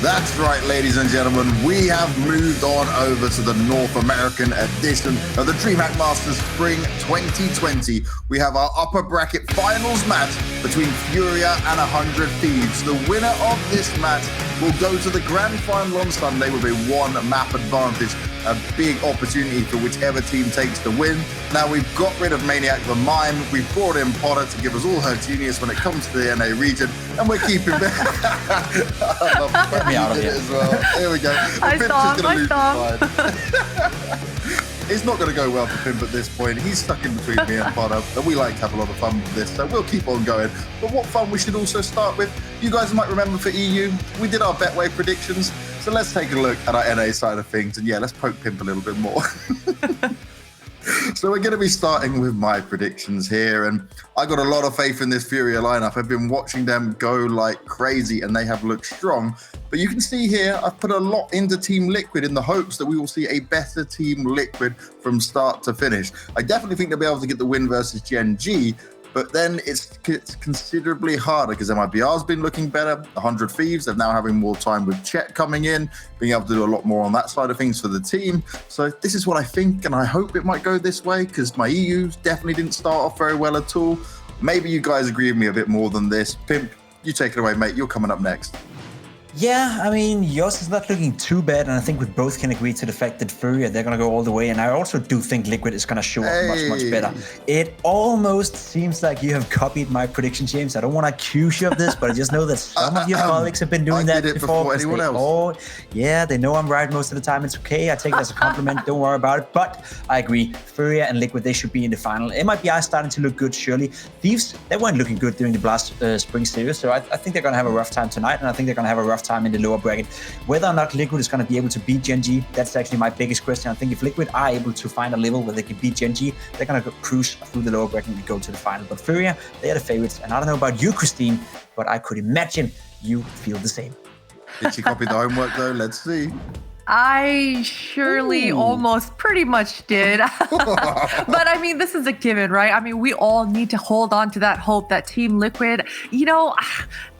That's right, ladies and gentlemen. We have moved on over to the North American edition of the DreamHack Masters Spring 2020. We have our upper bracket finals match between FURIA and 100 Thieves. The winner of this match will go to the grand final on Sunday with a one-map advantage. A big opportunity for whichever team takes the win. Now, we've got rid of Maniac the Mime. We've brought in Potter to give us all her genius when it comes to the NA region. And we're keeping it. Get me out of here. As well. Here we go. I saw. It's not going to go well for Pimp at this point. He's stuck in between me and Potter, and we like to have a lot of fun with this, so we'll keep on going. But what fun we should also start with, you guys might remember for EU, we did our Betway predictions, so let's take a look at our NA side of things, and yeah, let's poke Pimp a little bit more. So we're going to be starting with my predictions here, and I got a lot of faith in this FURIA lineup. I've been watching them go like crazy, and they have looked strong. But you can see here, I've put a lot into Team Liquid in the hopes that we will see a better Team Liquid from start to finish. I definitely think they'll be able to get the win versus Gen G, but then it's considerably harder because MIBR's been looking better. 100 Thieves, they're now having more time with Chet coming in, being able to do a lot more on that side of things for the team. So this is what I think, and I hope it might go this way because my EUs definitely didn't start off very well at all. Maybe you guys agree with me a bit more than this. Pimp, you take it away, mate. You're coming up next. Yeah, I mean, yours is not looking too bad, and I think we both can agree to the fact that FURIA, they're going to go all the way, and I also do think Liquid is going to show up much better. It almost seems like you have copied my prediction, James. I don't want to accuse you of this, but I just know that some of your colleagues have been doing that before anyone else. Oh, yeah, they know I'm right most of the time. It's okay. I take it as a compliment. Don't worry about it. But I agree. FURIA and Liquid, they should be in the final. MIBR starting to look good, surely. Thieves, they weren't looking good during the Blast Spring Series, so I think they're going to have a rough time tonight, and I think they're going to have a rough time in the lower bracket. Whether or not Liquid is going to be able to beat Gen G, that's actually my biggest question. I think if Liquid are able to find a level where they can beat Gen G, they're going to cruise through the lower bracket and go to the final. But FURIA, they are the favorites. And I don't know about you, Christine, but I could imagine you feel the same. Did she copy the homework though? Let's see. I surely almost pretty much did. But I mean, this is a given, right? I mean, we all need to hold on to that hope that Team Liquid, you know,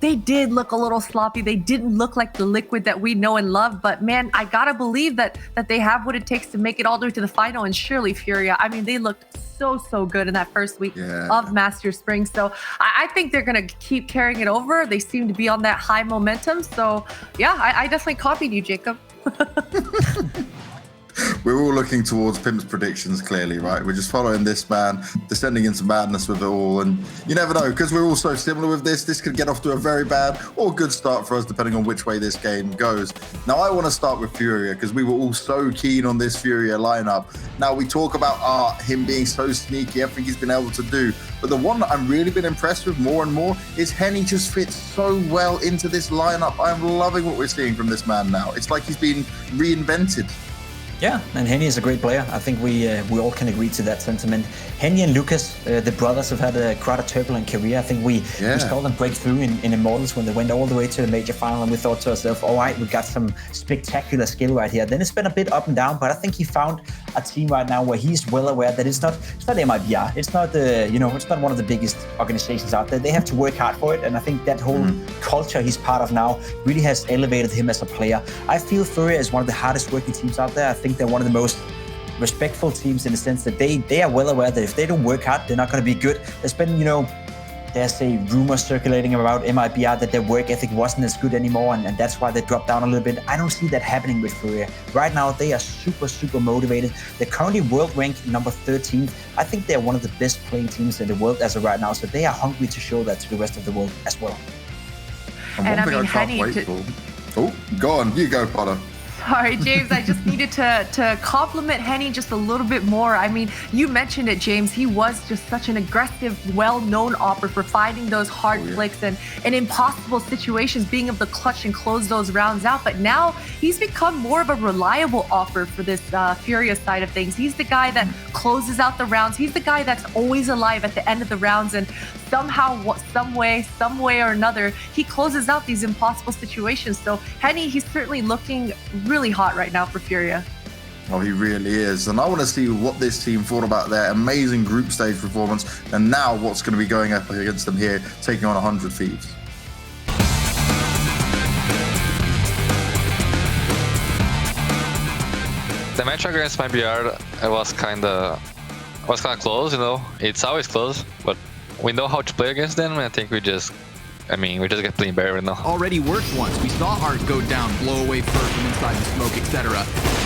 they did look a little sloppy. They didn't look like the Liquid that we know and love. But man, I gotta believe that they have what it takes to make it all the way to the final. And surely FURIA, I mean, they looked so good in that first week of Master Spring. So I think they're going to keep carrying it over. They seem to be on that high momentum. So yeah, I definitely copied you, Jacob. We're all looking towards Pimp's predictions, clearly, right? We're just following this man, descending into madness with it all. And you never know, because we're all so similar with this. This could get off to a very bad or good start for us, depending on which way this game goes. Now, I want to start with FURIA, because we were all so keen on this FURIA lineup. Now, we talk about him being so sneaky, everything he's been able to do. But the one that I've really been impressed with more and more is Henny just fits so well into this lineup. I'm loving what we're seeing from this man now. It's like he's been reinvented. Yeah, and Henny is a great player. I think we all can agree to that sentiment. Henny and Lucas, the brothers, have had quite a turbulent career. I think we saw them break through in Immortals when they went all the way to the major final, and we thought to ourselves, all right, we got some spectacular skill right here. Then it's been a bit up and down, but I think he found a team right now where he's well aware that it's not MIBR. It's not it's not one of the biggest organizations out there. They have to work hard for it, and I think that whole culture he's part of now really has elevated him as a player. I feel FURIA is one of the hardest working teams out there. I think they're one of the most respectful teams in the sense that they are well aware that if they don't work hard, they're not going to be good. There's been, there's a rumor circulating about MIBR that their work ethic wasn't as good anymore, and that's why they dropped down a little bit. I don't see that happening with FURIA. Right now, they are super motivated. They're currently world ranked number 13. I think they're one of the best playing teams in the world as of right now, so they are hungry to show that to the rest of the world as well. And one thing I can't wait for. Oh, go on. You go, Potter. Sorry, James, I just needed to compliment Henny just a little bit more. I mean, you mentioned it, James. He was just such an aggressive, well-known opera for finding those hard flicks and impossible situations, being able to clutch and close those rounds out. But now he's become more of a reliable offer for this FURIA side of things. He's the guy that closes out the rounds. He's the guy that's always alive at the end of the rounds. And somehow, some way or another, he closes out these impossible situations. So Henny, he's certainly looking really hot right now for FURIA. Oh, he really is. And I want to see what this team thought about their amazing group stage performance and now what's going to be going up against them here, taking on 100 Thieves. The match against my BR was kind of close, you know. It's always close, but we know how to play against them. And I think we just get playing better right now. Already worked once. We saw Art go down, blow away first from inside the smoke, etc.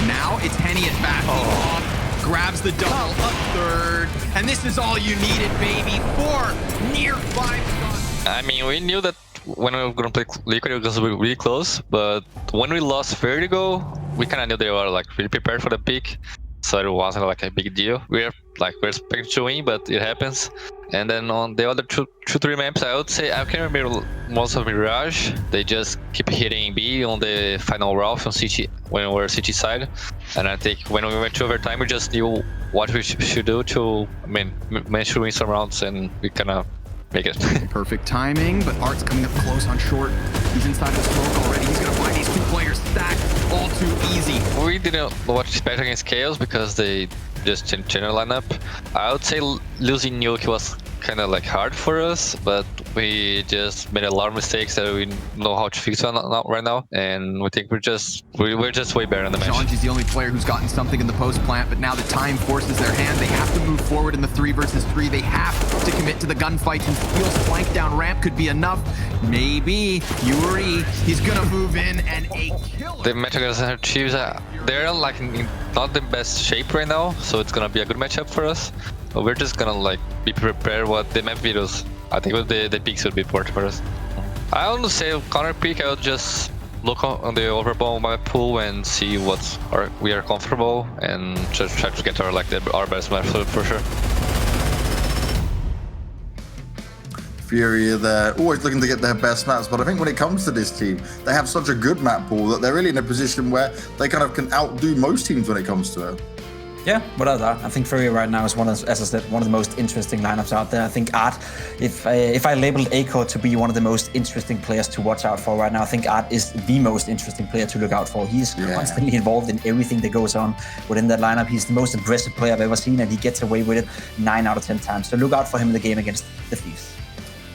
Now it's Henny at bat. Grabs the double, up third, and this is all you needed, baby. 4 near 5 shots. I mean, we knew that when we were gonna play Liquid, it was really close. But when we lost Vertigo, we kind of knew they were like really prepared for the pick, so it wasn't like a big deal. We're expecting to win, but it happens. And then on the other two, 3 maps, I would say I can remember most of Mirage. They just keep hitting B on the final round on CT when we were CT side. And I think when we went to overtime, we just knew what we should do to, manage to win some rounds, and we kind of make it. Perfect timing, but Art's coming up close on short. He's inside the smoke already. He's gonna find these 2 players stacked all too easy. We didn't watch Spectre against Chaos because they just changed the lineup. I would say losing Nuke was kind of like hard for us, but we just made a lot of mistakes that we know how to fix right now, and we think we're just way better in the match. Shanji's the only player who's gotten something in the post plant, but now the time forces their hand. They have to move forward in the 3 versus 3. They have to commit to the gunfight, and Steel's flank down ramp could be enough. Maybe Yuri, he's gonna move in, and a killer. The match against Thieves, they're like in not the best shape right now, so it's gonna be a good matchup for us. But we're just gonna like be prepared what the map videos. I think the peaks would be important for us. I wouldn't say counter peak. I would just look on the overball map pool and see we are comfortable, and just try to get our best map for sure. FURIA, they're always looking to get their best maps, but I think when it comes to this team, they have such a good map pool that they're really in a position where they kind of can outdo most teams when it comes to it. Yeah, without that, I think FURIA right now is as I said, one of the most interesting lineups out there. I think Art, if I labeled Aiko to be one of the most interesting players to watch out for right now, I think Art is the most interesting player to look out for. He's constantly involved in everything that goes on within that lineup. He's the most impressive player I've ever seen, and he gets away with it 9 out of 10 times. So look out for him in the game against the Thieves.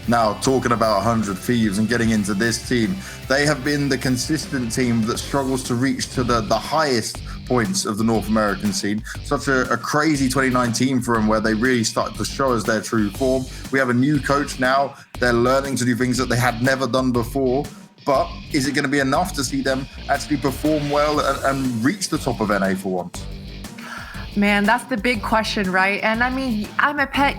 Now, talking about 100 Thieves and getting into this team, they have been the consistent team that struggles to reach to the highest points of the North American scene. Such a crazy 2019 for them, where they really started to show us their true form. We have a new coach now. They're learning to do things that they had never done before. But is it going to be enough to see them actually perform well and reach the top of NA for once? Man, that's the big question, right? And I mean, I'm a pet.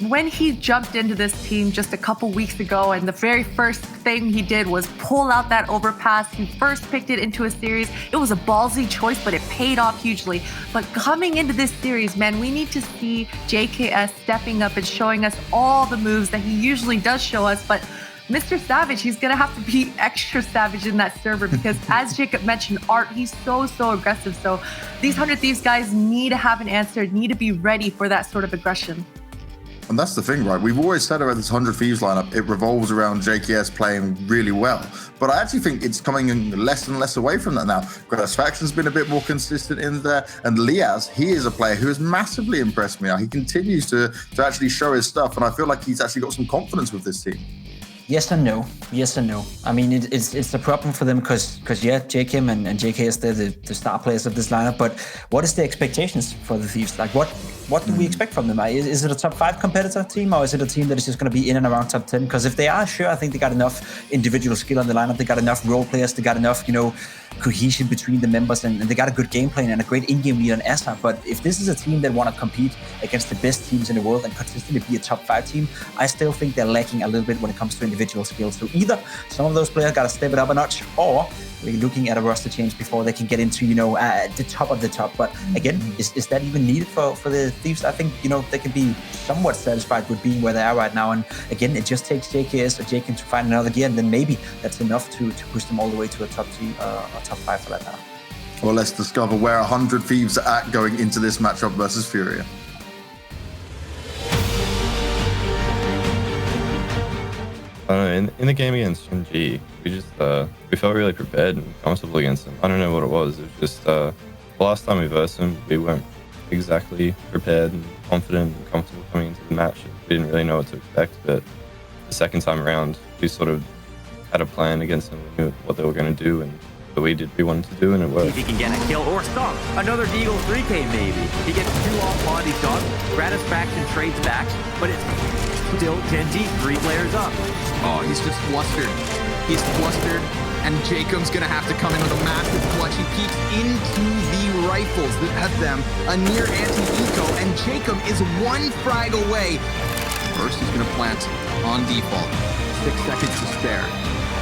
When he jumped into this team just a couple weeks ago, and the very first thing he did was pull out that overpass. He first picked it into a series. It was a ballsy choice, but it paid off hugely. But coming into this series, man, we need to see JKS stepping up and showing us all the moves that he usually does show us. But Mr. Savage, he's going to have to be extra savage in that server because, as Jacob mentioned, Art, he's so aggressive. So these 100 Thieves guys need to have an answer, need to be ready for that sort of aggression. And that's the thing, right? We've always said about this 100 Thieves lineup, it revolves around JKS playing really well. But I actually think it's coming less and less away from that now. Grass Faction's been a bit more consistent in there. And Liaz, he is a player who has massively impressed me now. He continues to actually show his stuff. And I feel like he's actually got some confidence with this team. Yes and no. Yes and no. I mean, it's the problem for them because yeah, JKim and JKS, they're the star players of this lineup. But what is the expectations for the Thieves? Like, what do we expect from them? Is it a top 5 competitor team, or is it a team that is just going to be in and around top 10? Because if they are, sure, I think they got enough individual skill on the lineup. They got enough role players. They got enough, cohesion between the members, and they got a good game plan and a great in-game leader in Asa. But if this is a team that want to compete against the best teams in the world and consistently be a top 5 team, I still think they're lacking a little bit when it comes to individual skills. So either some of those players got to step it up a notch, or we're looking at a roster change before they can get into, the top of the top. But again, is that even needed for the Thieves? I think, they can be somewhat satisfied with being where they are right now. And again, it just takes JKS or JKim to find another gear, and then maybe that's enough to push them all the way to a top team, or top 5 for that matter. Well, let's discover where 100 Thieves are at going into this matchup versus FURIA. In the game against Shinji, we felt really prepared and comfortable against him. I don't know what it was. It was just the last time we versed him, we weren't exactly prepared and confident and comfortable coming into the match. We didn't really know what to expect, but the second time around, we sort of had a plan against them. We knew what they were going to do, and that we wanted to do, and it See worked. if he can get a kill or stop. Another Deagle 3K maybe. He gets 2 off body shots. Gratisfaction trades back, but it's still Gen G 3 players up. Oh, he's just flustered. He's flustered, and Jacob's gonna have to come in with a massive clutch. He peeks into the rifles that have them a near anti-eco, and Jacob is 1 frag away. First, he's gonna plant on default. 6 seconds to spare.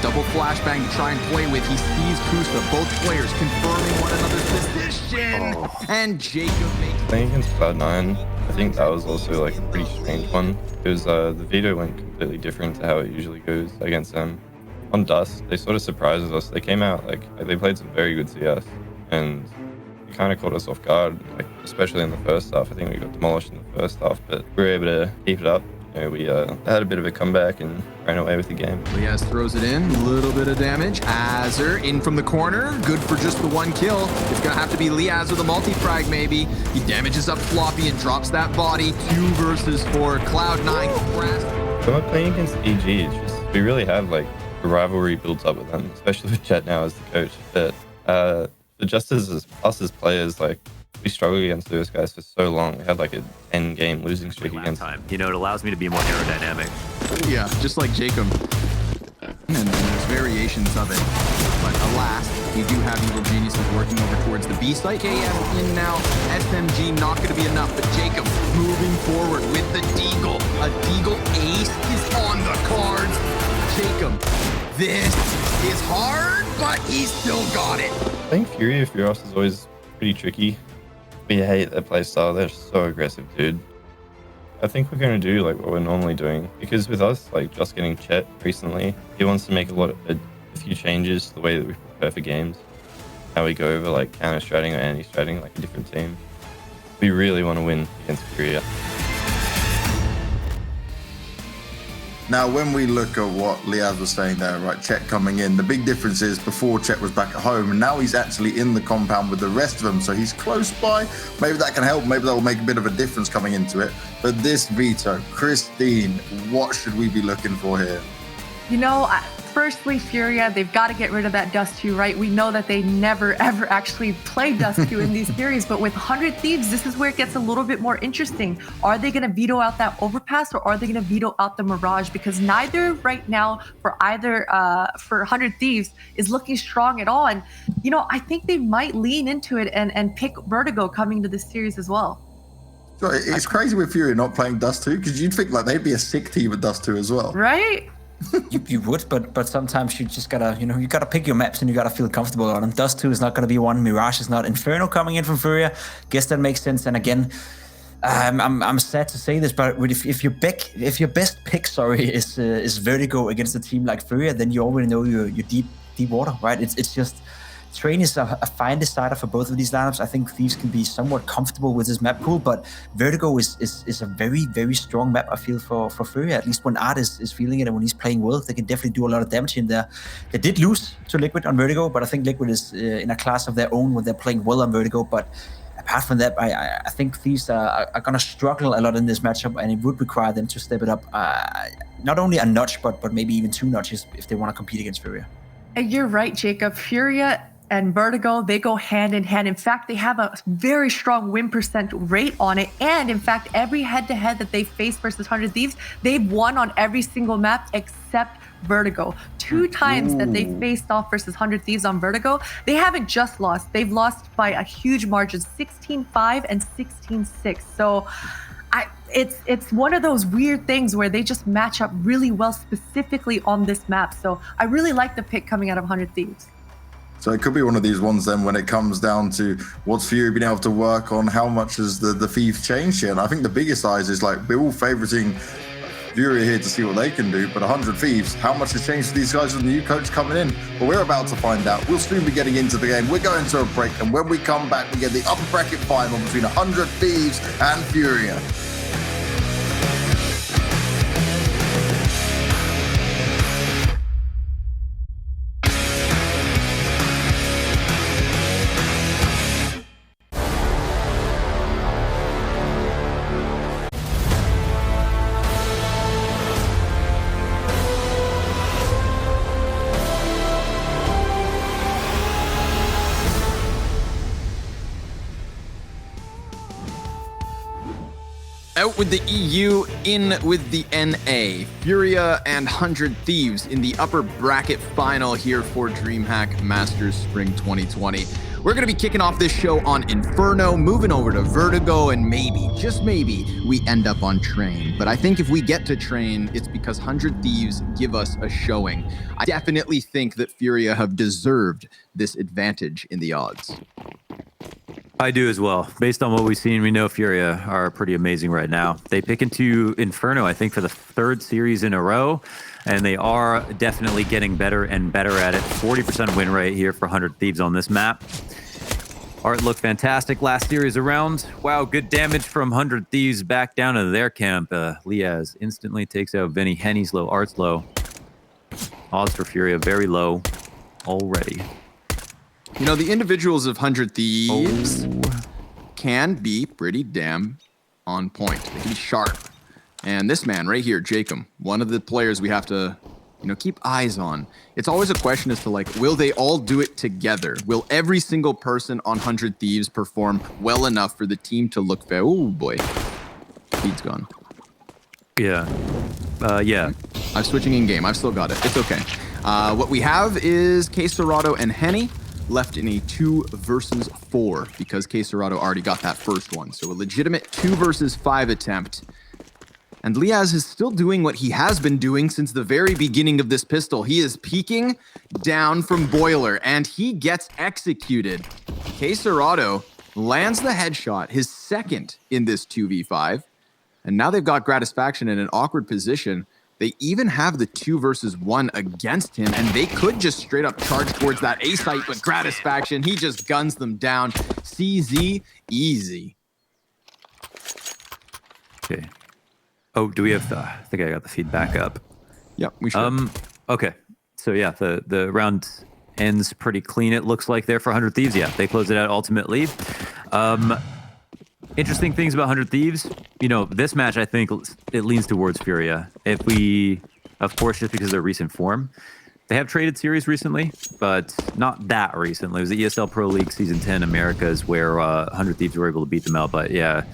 Double flashbang to try and play with. He sees Kusa, both players confirming one another's position, and Jacob makes... Playing against Cloud9, I think that was also like a pretty strange one, because the veto went completely different to how it usually goes against them. On Dust, they sort of surprised us. They came out, like, they played some very good CS, and it kind of caught us off guard, like, especially in the first half. I think we got demolished in the first half, but we were able to keep it up. You know, we had a bit of a comeback and ran away with the game. Liaz throws it in, a little bit of damage. Azur in from the corner, good for just the 1 kill. It's gonna have to be Liaz with a multi-frag maybe. He damages up Floppy and drops that body. 2 versus 4, Cloud9. When we're playing against EG, it's just, we really have like a rivalry built up with them, especially with Jet now as the coach. But just as us as players, like, we struggled against those guys for so long. We had like a 10-game losing streak against them. You know, it allows me to be more aerodynamic. Yeah, just like Jacob. And there's variations of it. But alas, we do have Evil Geniuses working over towards the B site. KS in now. SMG not going to be enough, but Jacob moving forward with the Deagle. A Deagle ace is on the cards. Jacob, this is hard, but he's still got it. Playing FURIA Furios is always pretty tricky. We hate their playstyle. They're so aggressive, dude. I think we're going to do like what we're normally doing, because with us, like, just getting Chet recently, he wants to make a few changes to the way that we prepare for games, how we go over like counter-stratting or anti-stratting like a different team. We really want to win against FURIA. Now, when we look at what Liaz was saying there, right, Chet coming in, the big difference is before Chet was back at home, and now he's actually in the compound with the rest of them, so he's close by. Maybe that can help. Maybe that will make a bit of a difference coming into it. But this veto, Christine, what should we be looking for here? You know, firstly, FURIA, they've got to get rid of that Dust 2, right? We know that they never, ever actually play Dust 2 in these series, but with 100 Thieves, this is where it gets a little bit more interesting. Are they going to veto out that Overpass, or are they going to veto out the Mirage? Because neither right now for 100 Thieves is looking strong at all. And, you know, I think they might lean into it and pick Vertigo coming to this series as well. So it's crazy with FURIA not playing Dust 2, because you'd think like they'd be a sick team with Dust 2 as well. Right? You would, but sometimes you just gotta, you know, you gotta pick your maps and you gotta feel comfortable on them. Dust 2 is not gonna be one. Mirage is not. Inferno coming in from FURIA, guess that makes sense. And again, I'm sad to say this, but if your best pick, is Vertigo against a team like FURIA, then you already know you're deep water, right? It's just. Train is a fine decider for both of these lineups. I think Thieves can be somewhat comfortable with this map pool, but Vertigo is a very, very strong map, I feel, for FURIA. At least when Art is feeling it and when he's playing well, they can definitely do a lot of damage in there. They did lose to Liquid on Vertigo, but I think Liquid is in a class of their own when they're playing well on Vertigo. But apart from that, I think Thieves are going to struggle a lot in this matchup, and it would require them to step it up not only a notch, but maybe even 2 notches if they want to compete against FURIA. And you're right, Jacob. FURIA and Vertigo, they go hand in hand. In fact, they have a very strong win % rate on it. And in fact, every head-to-head that they faced versus 100 Thieves, they've won on every single map except Vertigo. 2 times that they faced off versus 100 Thieves on Vertigo, they haven't just lost. They've lost by a huge margin, 16-5 and 16-6. So it's one of those weird things where they just match up really well specifically on this map. So I really like the pick coming out of 100 Thieves. So it could be one of these ones then when it comes down to what's FURIA been able to work on, how much has the Thieves changed here. And I think the biggest eyes is like we're all favoriting FURIA here to see what they can do, but 100 Thieves, how much has changed for these guys with the new coach coming in? Well, we're about to find out. We'll soon be getting into the game. We're going to a break, and when we come back, we get the upper bracket final between 100 Thieves and FURIA. Out with the EU, in with the NA. FURIA and 100 Thieves in the upper bracket final here for DreamHack Masters Spring 2020. We're going to be kicking off this show on Inferno, moving over to Vertigo, and maybe, just maybe, we end up on Train. But I think if we get to Train, it's because 100 Thieves give us a showing. I definitely think that FURIA have deserved this advantage in the odds. I do as well. Based on what we've seen, we know FURIA are pretty amazing right now. They pick into Inferno, I think, for the third series in a row, and they are definitely getting better and better at it. 40% win rate here for 100 Thieves on this map. Art looked fantastic last series around. Wow, good damage from 100 Thieves back down to their camp. Liaz instantly takes out Vinny. Henny's low, Art's low. Odds for FURIA very low already. You know, the individuals of 100 Thieves can be pretty damn on point. They can be sharp. And this man right here, Jacob, one of the players we have to, keep eyes on. It's always a question as to, will they all do it together? Will every single person on 100 Thieves perform well enough for the team to look fair? Oh, boy. Speed's gone. Yeah. Yeah. I'm switching in game. I've still got it. It's okay. What we have is K-Serrato and Henny left in a 2 versus 4 because K-Serrato already got that first one. So a legitimate 2 versus 5 attempt. And Liaz is still doing what he has been doing since the very beginning of this pistol. He is peeking down from Boiler, and he gets executed. K-Serrato lands the headshot, his second in this 2v5. And now they've got Gratisfaction in an awkward position. They even have the 2 versus 1 against him, and they could just straight up charge towards that A site, but Gratisfaction, he just guns them down. CZ, easy. Okay. Oh, do we have I think I got the feedback up. Yep, we should. Okay. So yeah, the round ends pretty clean, it looks like there for 100 Thieves. Yeah, they close it out ultimately. Interesting things about 100 Thieves. This match, I think it leans towards FURIA. If we, of course, just because of their recent form. They have traded series recently, but not that recently. It was the ESL Pro League Season 10 Americas where 100 Thieves were able to beat them out. But yeah,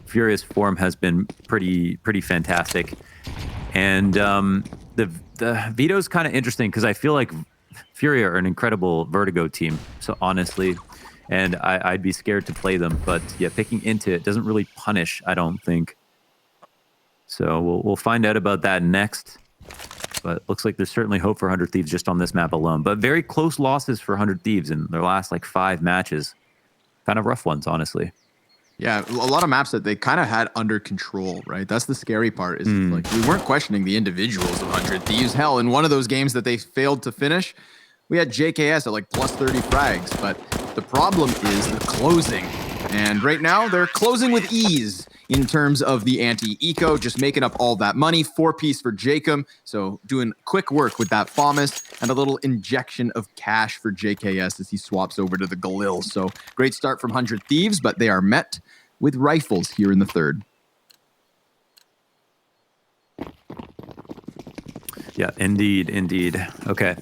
FURIA's form has been pretty fantastic. And the veto's kind of interesting because I feel like FURIA are an incredible Vertigo team. So honestly, and I'd be scared to play them. But yeah, picking into it doesn't really punish, I don't think. So we'll find out about that next. But looks like there's certainly hope for 100 Thieves just on this map alone. But very close losses for 100 Thieves in their last 5 matches. Kind of rough ones, honestly. Yeah, a lot of maps that they kind of had under control, right? That's the scary part. Is we weren't questioning the individuals of 100 Thieves. Hell, in one of those games that they failed to finish, we had JKS at plus 30 frags. But the problem is the closing. And right now, they're closing with ease in terms of the anti-eco, just making up all that money. 4-piece for Jacob. So doing quick work with that FAMAS and a little injection of cash for JKS as he swaps over to the Galil. So great start from 100 Thieves, but they are met with rifles here in the third. Yeah, indeed. Okay.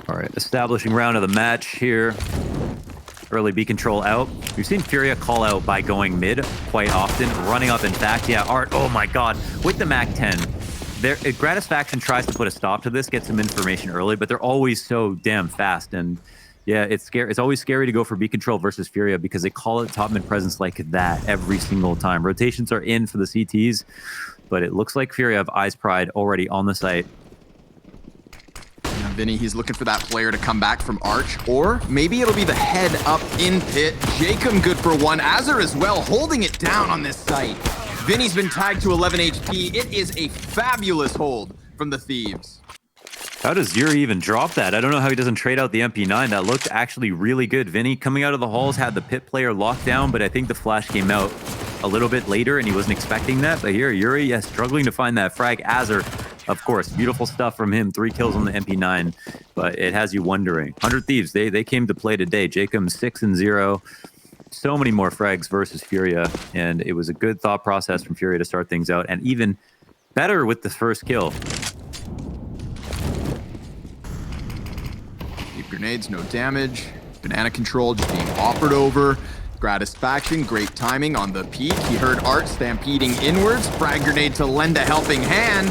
All right, establishing round of the match here. Early B control out. We've seen FURIA call out by going mid quite often, running up. In fact, yeah, Art, oh my God, with the MAC-10, Gratisfaction tries to put a stop to this, get some information early, but they're always so damn fast. And yeah, it's scary. It's always scary to go for B control versus FURIA because they call it top mid presence like that every single time. Rotations are in for the CTs, but it looks like FURIA have Eyes Pride already on the site. Vinny, he's looking for that player to come back from Arch, or maybe it'll be the head up in pit. Jacob good for 1. Azur as well, holding it down on this site. Vinny's been tagged to 11 HP. It is a fabulous hold from the Thieves. How does Yuri even drop that? I don't know how he doesn't trade out the MP9. That looked actually really good. Vinny coming out of the halls had the pit player locked down, but I think the flash came out a little bit later and he wasn't expecting that. But here, Yuri, yes, struggling to find that frag. Azur, of course, beautiful stuff from him. 3 kills on the MP9, but it has you wondering. 100 Thieves, they came to play today. Jacob 6-0. So many more frags versus FURIA, and it was a good thought process from FURIA to start things out, and even better with the first kill. Deep grenades, no damage. Banana control just being offered over Gratisfaction, great timing on the peak. He heard Art stampeding inwards. Frag grenade to lend a helping hand.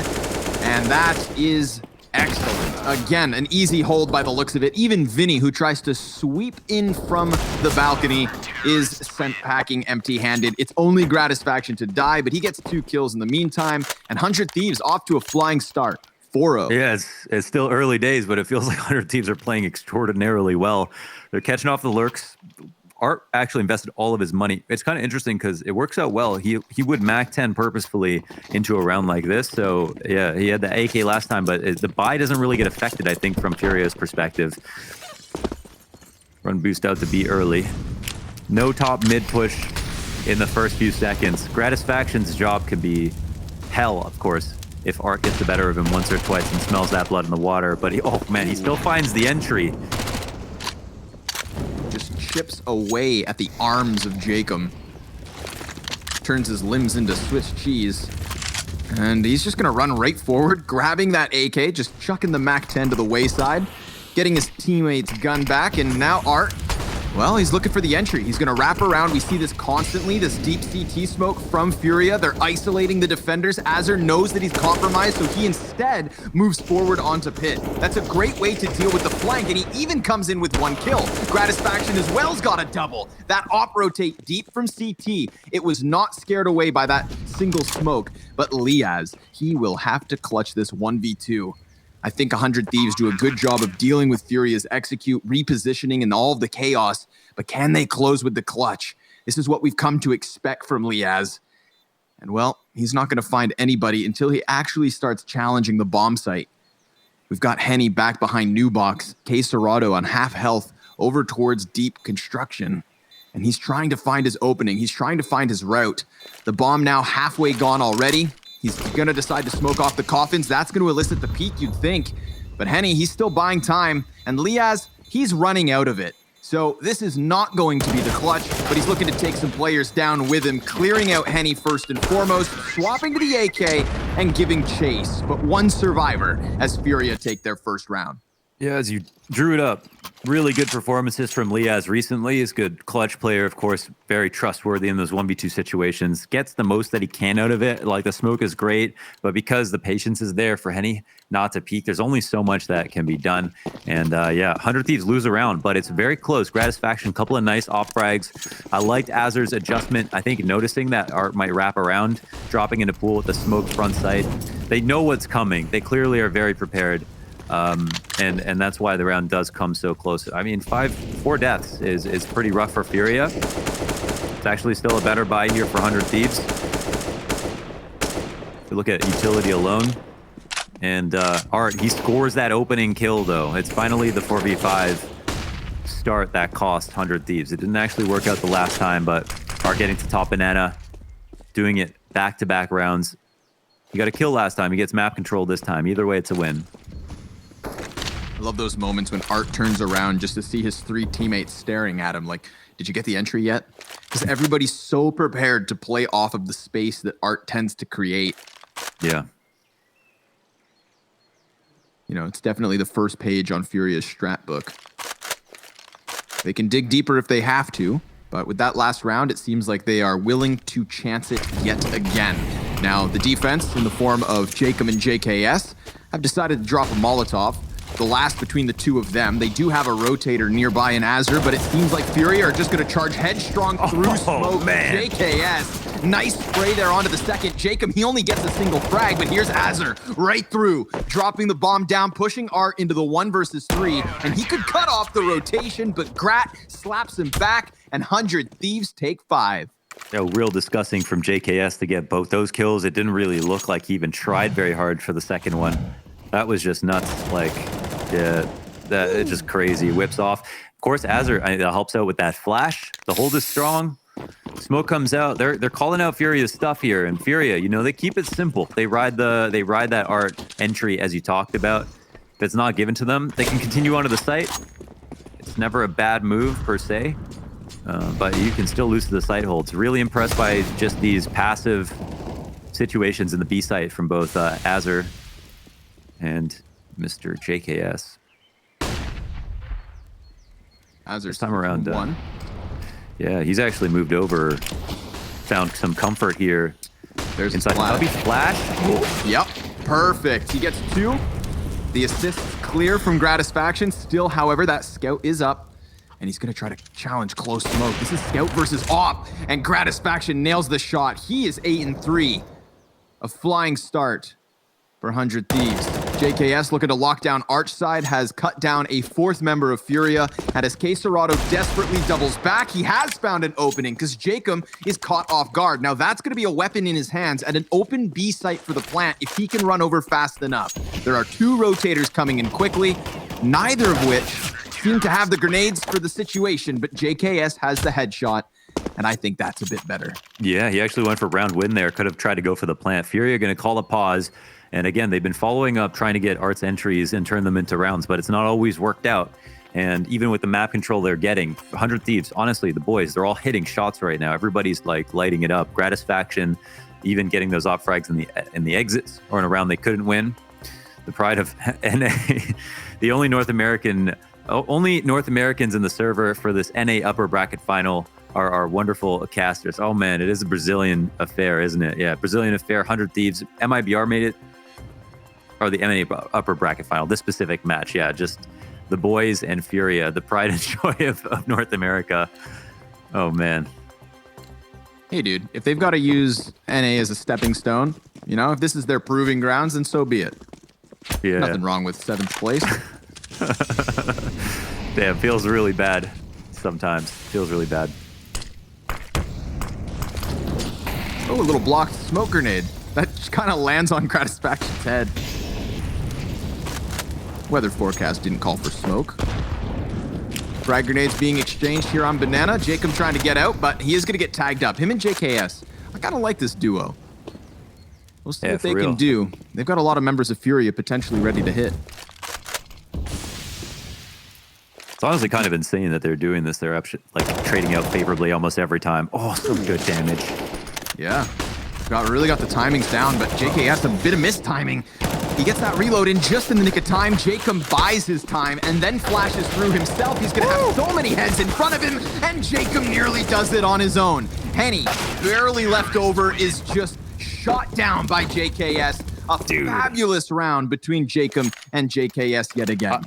And that is excellent. Again, an easy hold by the looks of it. Even Vinny, who tries to sweep in from the balcony, is sent packing empty-handed. It's only Gratisfaction to die, but he gets 2 kills in the meantime. And 100 Thieves off to a flying start. 4-0. Yeah, it's still early days, but it feels like 100 Thieves are playing extraordinarily well. They're catching off the lurks. Art actually invested all of his money. It's kind of interesting because it works out well. He would Mac 10 purposefully into a round like this. So yeah, he had the AK last time, but the buy doesn't really get affected, I think, from Furia's perspective. Run boost out to B early. No top mid push in the first few seconds. Gratisfaction's job could be hell, of course, if Art gets the better of him once or twice and smells that blood in the water. But he still finds the entry. Just chips away at the arms of Jacob. Turns his limbs into Swiss cheese. And he's just gonna run right forward, grabbing that AK, just chucking the MAC-10 to the wayside, getting his teammate's gun back, and now Art, well, he's looking for the entry. He's gonna wrap around. We see this constantly, this deep CT smoke from FURIA. They're isolating the defenders. Azur knows that he's compromised, so he instead moves forward onto pit. That's a great way to deal with the flank, and he even comes in with 1 kill. Gratisfaction as well's got a double. That op rotate deep from CT. It was not scared away by that single smoke, but Liaz, he will have to clutch this 1v2. I think 100 Thieves do a good job of dealing with Furia's execute, repositioning, and all of the chaos, but can they close with the clutch? This is what we've come to expect from Liaz. And well, he's not going to find anybody until he actually starts challenging the bomb site. We've got Henny back behind Newbox, K Serrato on half health over towards deep construction. And he's trying to find his opening. He's trying to find his route. The bomb now halfway gone already. He's going to decide to smoke off the coffins. That's going to elicit the peak, you'd think. But Henny, he's still buying time. And Liaz, he's running out of it. So this is not going to be the clutch, but he's looking to take some players down with him, clearing out Henny first and foremost, swapping to the AK, and giving chase. But 1 survivor as Furia take their first round. Yeah, as you drew it up, really good performances from Liaz recently. He's a good clutch player, of course, very trustworthy in those 1v2 situations. Gets the most that he can out of it. Like, the smoke is great, but because the patience is there for Henny not to peak, there's only so much that can be done. And yeah, 100 Thieves lose a round, but it's very close. Gratisfaction, couple of nice op frags. I liked Azur's adjustment. I think noticing that Art might wrap around, dropping into pool with the smoke front sight. They know what's coming. They clearly are very prepared. And that's why the round does come so close. I mean, 4 deaths is pretty rough for Furia. It's actually still a better buy here for 100 Thieves. If you look at utility alone. And Art, he scores that opening kill, though. It's finally the 4v5 start that cost 100 Thieves. It didn't actually work out the last time, but Art getting to top banana, doing it back-to-back rounds. He got a kill last time. He gets map control this time. Either way, it's a win. I love those moments when Art turns around just to see his 3 teammates staring at him like, did you get the entry yet? Because everybody's so prepared to play off of the space that Art tends to create. Yeah. You know, it's definitely the first page on Furia's strat book. They can dig deeper if they have to, but with that last round, it seems like they are willing to chance it yet again. Now, the defense, in the form of Jacob and JKS, have decided to drop a Molotov. The last between the 2 of them. They do have a rotator nearby in Azur, but it seems like Furia are just going to charge headstrong through smoke. Man. JKS, nice spray there onto the second. Jacob, he only gets a single frag, but here's Azur right through, dropping the bomb down, pushing Art into the 1 versus 3, and he could cut off the rotation, but Grat slaps him back, and 100 Thieves take 5. Yeah, real disgusting from JKS to get both those kills. It didn't really look like he even tried very hard for the second one. That was just nuts. Like, yeah, it's just crazy. Whips off. Of course, Azur helps out with that flash. The hold is strong. Smoke comes out. They're calling out Furia's stuff here, and Furia, you know, they keep it simple. They ride that Art entry as you talked about. If it's not given to them, they can continue onto the site. It's never a bad move per se, but you can still lose to the site holds. Really impressed by just these passive situations in the B site from both Azur and Mr. JKS. Azur This time around, 1. Yeah, he's actually moved over, found some comfort here. There's inside the Hubby. Flash. Yep, perfect. He gets 2. The assist's clear from Gratisfaction. Still, however, that scout is up, and he's going to try to challenge close smoke. This is scout versus op, and Gratisfaction nails the shot. He is 8-3. A flying start for 100 Thieves. JKS looking to lock down Archside, has cut down a 4th member of Furia, and as Quesarado desperately doubles back, he has found an opening because Jacob is caught off guard. Now that's going to be a weapon in his hands at an open B site for the plant if he can run over fast enough. There are 2 rotators coming in quickly, neither of which seem to have the grenades for the situation, but JKS has the headshot, and I think that's a bit better. Yeah, he actually went for round win there. Could have tried to go for the plant. Furia going to call a pause. And again, they've been following up, trying to get Art's entries and turn them into rounds, but it's not always worked out. And even with the map control they're getting, 100 Thieves, honestly, the boys, they're all hitting shots right now. Everybody's like lighting it up. Gratisfaction, even getting those op frags in the exits or in a round they couldn't win. The pride of NA, the only North Americans in the server for this NA upper bracket final are our wonderful casters. Oh man, it is a Brazilian affair, isn't it? Yeah, Brazilian affair, 100 Thieves. MIBR made it, or the NA upper bracket final, this specific match. Yeah, just the boys and Furia, the pride and joy of North America. Oh man. Hey dude, if they've got to use NA as a stepping stone, you know, if this is their proving grounds, then so be it. Yeah. Nothing wrong with 7th place. Damn, feels really bad sometimes. Feels really bad. Oh, a little blocked smoke grenade. That just kind of lands on Gratisfaction's head. Weather forecast didn't call for smoke. Frag grenades being exchanged here on Banana. Jacob trying to get out, but he is going to get tagged up. Him and JKS. I kind of like this duo. We'll see what they can do. They've got a lot of members of Furia potentially ready to hit. It's honestly kind of insane that they're doing this. They're like trading out favorably almost every time. Oh, some good damage. Yeah. Really got the timings down, but JKS a bit of missed timing. He gets that reload in just in the nick of time. Jacob buys his time and then flashes through himself. He's going to have so many heads in front of him, and Jacob nearly does it on his own. Henny, barely left over, is just shot down by JKS. Fabulous round between Jacob and JKS yet again.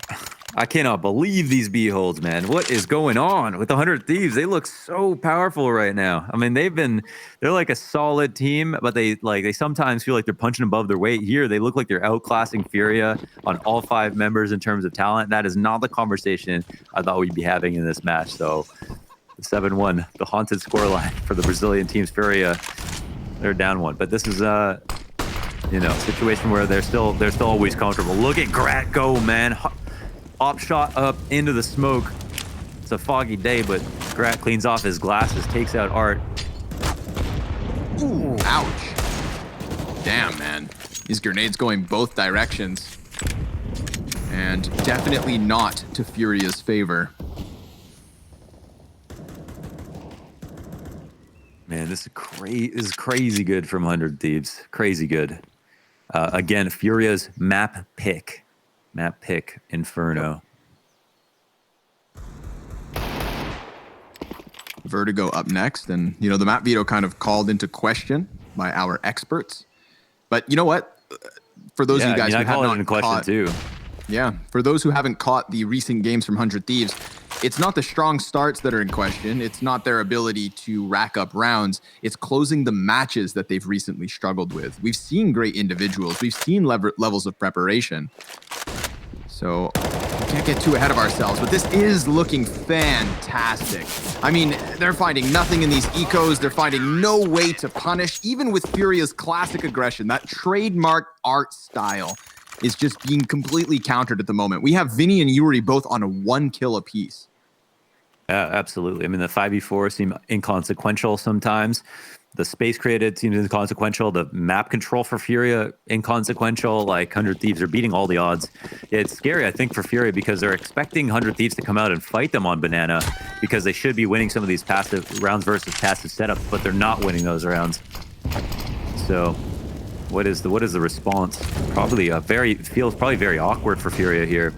I cannot believe these beholds, man. What is going on with the 100 Thieves? They look so powerful right now. I mean, they're like a solid team, but they sometimes feel like they're punching above their weight. Here, they look like they're outclassing Furia on all 5 members in terms of talent. That is not the conversation I thought we'd be having in this match. So, 7-1, the haunted scoreline for the Brazilian team's Furia. They're down 1, but this is situation where they're still always comfortable. Look at Grat go, man. Op shot up into the smoke. It's a foggy day, but Grat cleans off his glasses, takes out Art. Ooh, ouch. Damn, man. These grenades going both directions. And definitely not to Furia's favor. Man, this is crazy good from 100 Thieves. Crazy good. Again, Furia's map pick. Map pick, Inferno. Vertigo up next, and the map veto kind of called into question by our experts. But you know what? For those of you guys who have not caught, for those who haven't caught the recent games from 100 Thieves, it's not the strong starts that are in question. It's not their ability to rack up rounds. It's closing the matches that they've recently struggled with. We've seen great individuals. We've seen levels of preparation. So we can't get too ahead of ourselves, but this is looking fantastic. I mean, they're finding nothing in these ecos. They're finding no way to punish, even with Furia's classic aggression. That trademark art style is just being completely countered at the moment. We have Vinny and Yuri both on a 1 kill apiece. Absolutely. I mean, the 5v4 seem inconsequential sometimes. The space created seems inconsequential. The map control for Furia, inconsequential. Like 100 Thieves are beating all the odds. It's scary, I think, for Furia because they're expecting 100 Thieves to come out and fight them on Banana because they should be winning some of these passive rounds versus passive setups, but they're not winning those rounds. So what is the response? Probably feels very awkward for Furia here.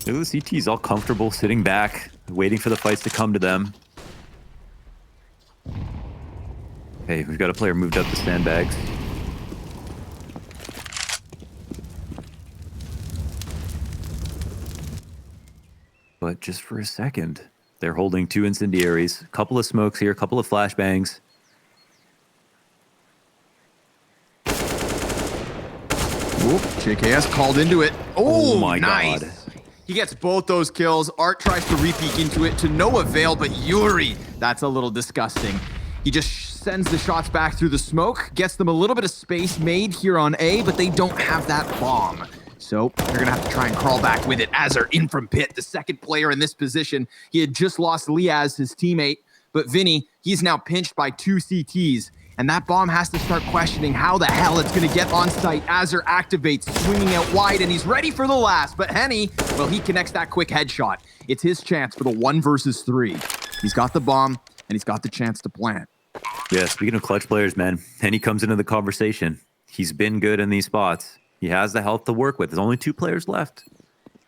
Look at the CTs all comfortable, sitting back, waiting for the fights to come to them. Okay, we've got a player moved up the sandbags. But just for a second, they're holding 2 incendiaries, a couple of smokes here, a couple of flashbangs. Oop, JKS called into it. Oh, my nice. God. He gets both those kills. Art tries to re-peek into it to no avail, but Yuri, that's a little disgusting. He just sends the shots back through the smoke, gets them a little bit of space made here on A, but they don't have that bomb. So they're going to have to try and crawl back with it. Azar in from pit, the second player in this position. He had just lost Liaz, his teammate, but Vinny, he's now pinched by 2 CTs. And that bomb has to start questioning how the hell it's going to get on site. Azar activates, swinging out wide, and he's ready for the last. But Henny, well, he connects that quick headshot. It's his chance for the 1 versus 3. He's got the bomb, and he's got the chance to plant. Yeah, speaking of clutch players, man, Henny comes into the conversation. He's been good in these spots. He has the health to work with. There's only 2 players left.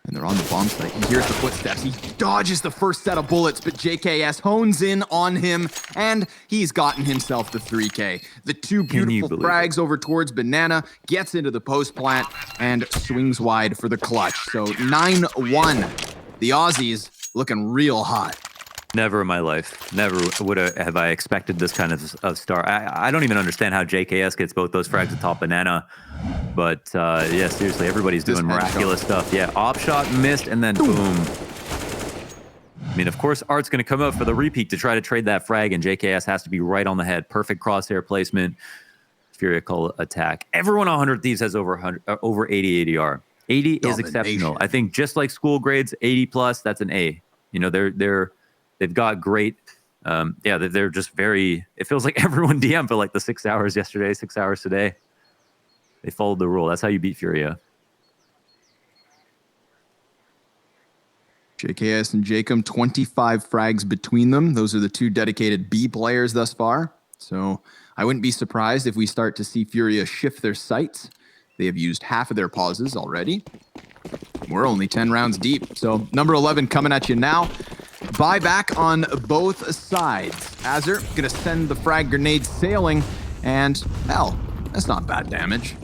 And they're on the bomb site. He hears the footsteps. He dodges the first set of bullets, but JKS hones in on him, and he's gotten himself the 3K. The 2 beautiful frags over towards Banana, gets into the post plant, and swings wide for the clutch. So 9-1. The Aussies looking real hot. Never in my life. Never have I expected this kind of start. I don't even understand how JKS gets both those frags atop Banana. But, yeah, seriously, everybody's doing miraculous stuff. Yeah, op shot missed, and then boom. I mean, of course, Art's going to come out for the repeat to try to trade that frag, and JKS has to be right on the head. Perfect crosshair placement. FURIA call attack. Everyone on 100 Thieves has over 80 ADR. 80 is exceptional. I think just like school grades, 80 plus, that's an A. You know, they've got great, yeah, they're just very, it feels like everyone DM'd for like the 6 hours yesterday, 6 hours today. They followed the rule. That's how you beat FURIA. JKS and Jacob, 25 frags between them. Those are the 2 dedicated B players thus far. So I wouldn't be surprised if we start to see FURIA shift their sights. They have used half of their pauses already. We're only 10 rounds deep. So number 11 coming at you now. Buyback on both sides. Azar gonna send the frag grenade sailing, and hell, that's not bad damage.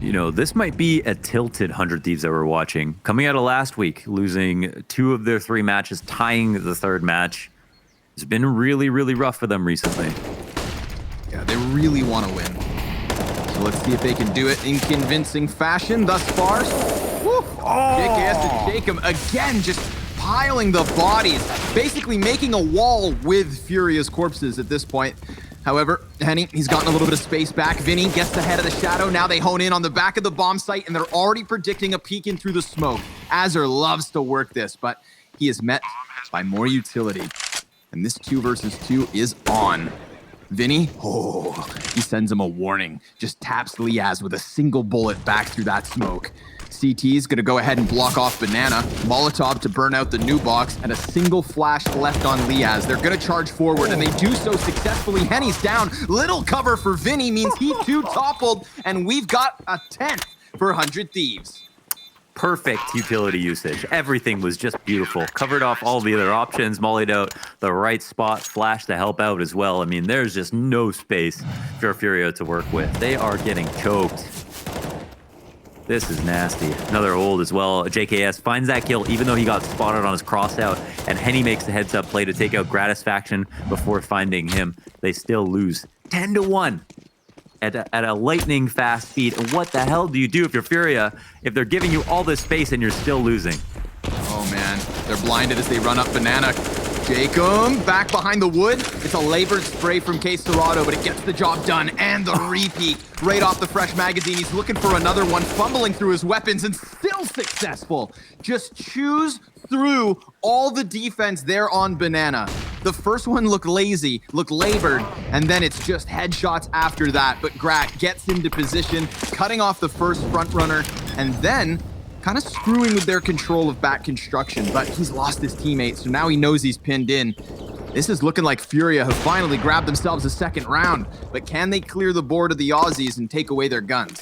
You know, this might be a tilted 100 Thieves that we're watching. Coming out of last week, losing 2 of their 3 matches, tying the 3rd match. It's been really, really rough for them recently. Yeah, they really want to win. So let's see if they can do it in convincing fashion thus far. Woo! JKS and Jacob again just piling the bodies, basically making a wall with FURIA's corpses at this point. However, Henny, he's gotten a little bit of space back. Vinny gets the head of the shadow. Now they hone in on the back of the bomb site, and they're already predicting a peek in through the smoke. Azar loves to work this, but he is met by more utility. And this 2 versus 2 is on. Vinny, he sends him a warning. Just taps Liaz with a single bullet back through that smoke. CT's gonna go ahead and block off Banana. Molotov to burn out the new box, and a single flash left on Liaz. They're gonna charge forward, and they do so successfully. Henny's down. Little cover for Vinny means he too toppled, and we've got a 10th for 100 Thieves. Perfect utility usage. Everything was just beautiful. Covered off all the other options, mollied out the right spot, flash to help out as well. I mean, there's just no space for FURIA to work with. They are getting choked. This is nasty. Another ult as well. JKS finds that kill even though he got spotted on his crossout, and Henny makes the heads up play to take out Gratisfaction before finding him. They still lose 10-1 at a lightning fast speed. And what the hell do you do if you're FURIA if they're giving you all this space and you're still losing? Oh man, they're blinded as they run up Banana. Jacob back behind the wood. It's a labored spray from Case Dorado, but it gets the job done. And the repeat right off the fresh magazine. He's looking for another one, fumbling through his weapons, and still successful. Just chews through all the defense there on Banana. The first one looked lazy, looked labored, and then it's just headshots after that. But Grat gets into position, cutting off the first front runner, and then kind of screwing with their control of back construction, but he's lost his teammate, so now he knows he's pinned in. This is looking like FURIA have finally grabbed themselves a second round, but can they clear the board of the Aussies and take away their guns?